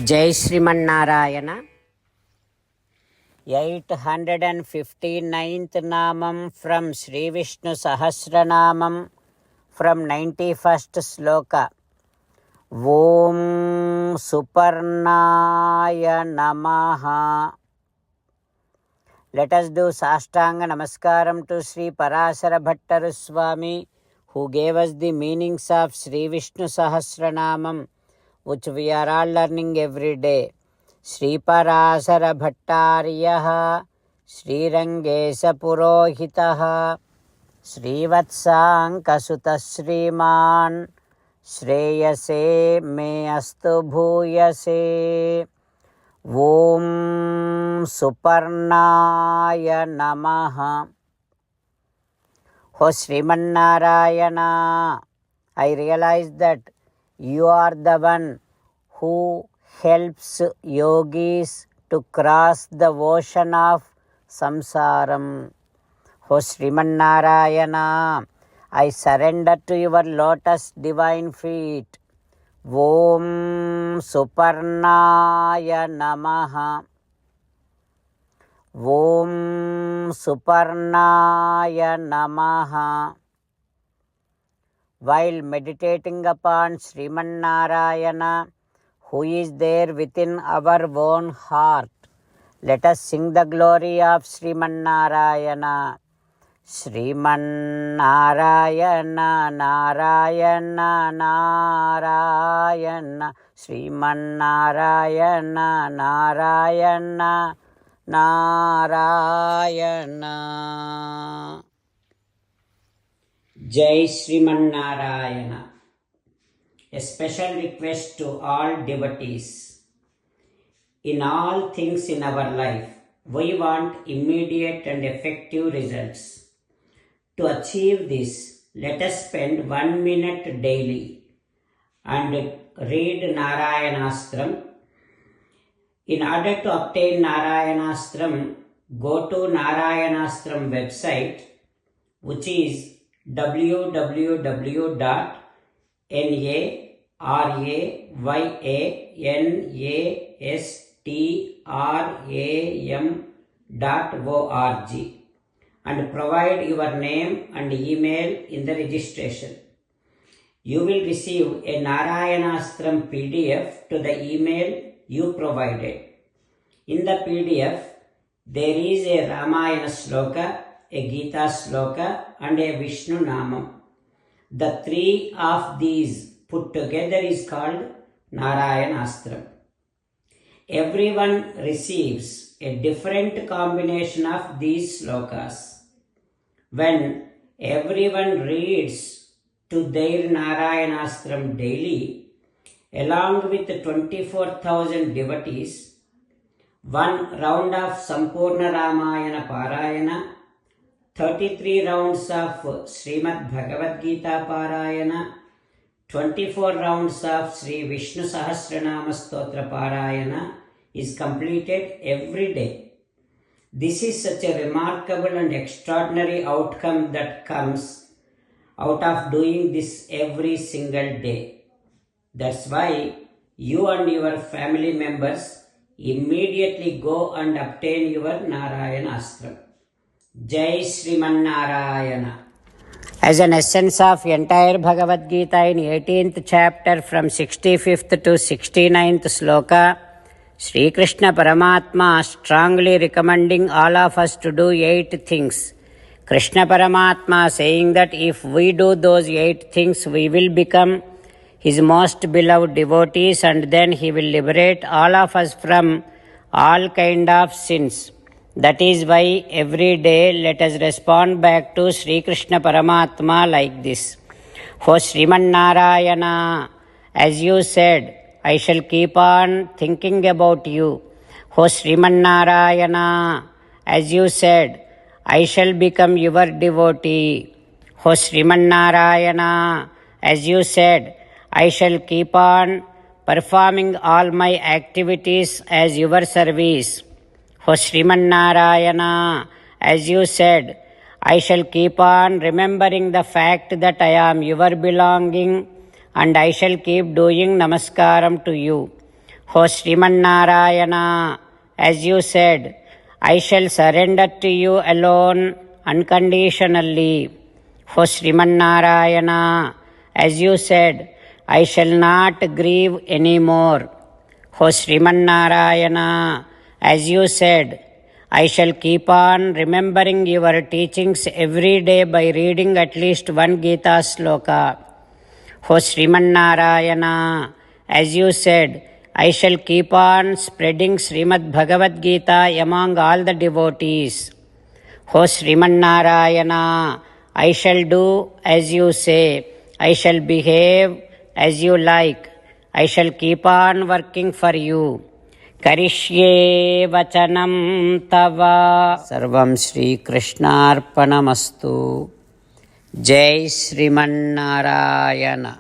జై శ్రీమన్నారాయణ. 859th నామం from Shri Vishnu Sahasranamam from 91st శ్లోక. ఓం సుపర్ణాయ నమః. Let us do Sashtanga Namaskaram to Sri Parasara Bhattaru Swami, who gave us the meanings of Sri Vishnu Sahasranamam, which we are all learning every day. Sri Parasara Bhattariyaha, Sri Rangesa Purohitaha, Sri Vatsanka Sutta Sriman, Shreyase me astu bhuyase. Om Suparnaya Namaha. O Srimannarayana, I realize that you are the one who helps yogis to cross the ocean of samsaram. O Srimannarayana, I surrender to your lotus divine feet. Om Suparnaya Namaha. Om Suparnaya Namaha. While meditating upon Srimannarayana, who is there within our own heart, let us sing the glory of Srimannarayana. Srimannarayana Narayana Narayana, Srimannarayana Narayana Narayana. Jai Srimannarayana. A special request to all devotees. In all things in our life, we want immediate and effective results. To achieve this, let us spend 1 minute daily and read Narayanastram. In order to obtain Narayanastram, go to Narayanastram website, which is www.narayanastram.org, and provide your name and email in the registration. You will receive a Narayanastram PDF to the email you provided. In the PDF, there is a Ramayana Sloka, a Gita Sloka, and a Vishnu Namam. The three of these put together is called Narayanastram. Everyone receives a different combination of these slokas. When everyone reads to their Narayanastram daily, along with 24,000 devotees, one round of Sampurna Ramayana Parayana, 33 rounds of Srimad Bhagavad Gita Parayana, 24 rounds of Sri Vishnu Sahasranama Stotra Parayana is completed every day. This is such a remarkable and extraordinary outcome that comes out of doing this every single day. That's why you and your family members immediately go and obtain your Narayanastram. Jai Srimannarayana. As an essence of entire Bhagavad Gita in 18th chapter from 65th to 69th sloka, Sri Krishna Paramatma strongly recommending all of us to do 8 things. Krishna Paramatma saying that if we do those 8 things, we will become his most beloved devotees, and then he will liberate all of us from all kind of sins. That is why every day let us respond back to Sri Krishna Paramatma like this. For Srimannarayana, as you said, I shall keep on thinking about you. O Srimannarayana, as you said, I shall become your devotee. O Srimannarayana, as you said, I shall keep on performing all my activities as your service. O Srimannarayana, as you said, I shall keep on remembering the fact that I am your belonging, and I shall keep doing namaskaram to you. O Srimannarayana, as you said, I shall surrender to you alone unconditionally. O Srimannarayana, as you said, I shall not grieve anymore. O Srimannarayana, as you said, I shall keep on remembering your teachings every day by reading at least one Gita sloka. O Srimannarayana, as you said, I shall keep on spreading Srimad Bhagavad Gita among all the devotees. O Srimannarayana, I shall do as you say. I shall behave as you like. I shall keep on working for you. Karishye vachanam tava. Sarvam Shri Krishnarpanamastu. Jai Srimannarayana.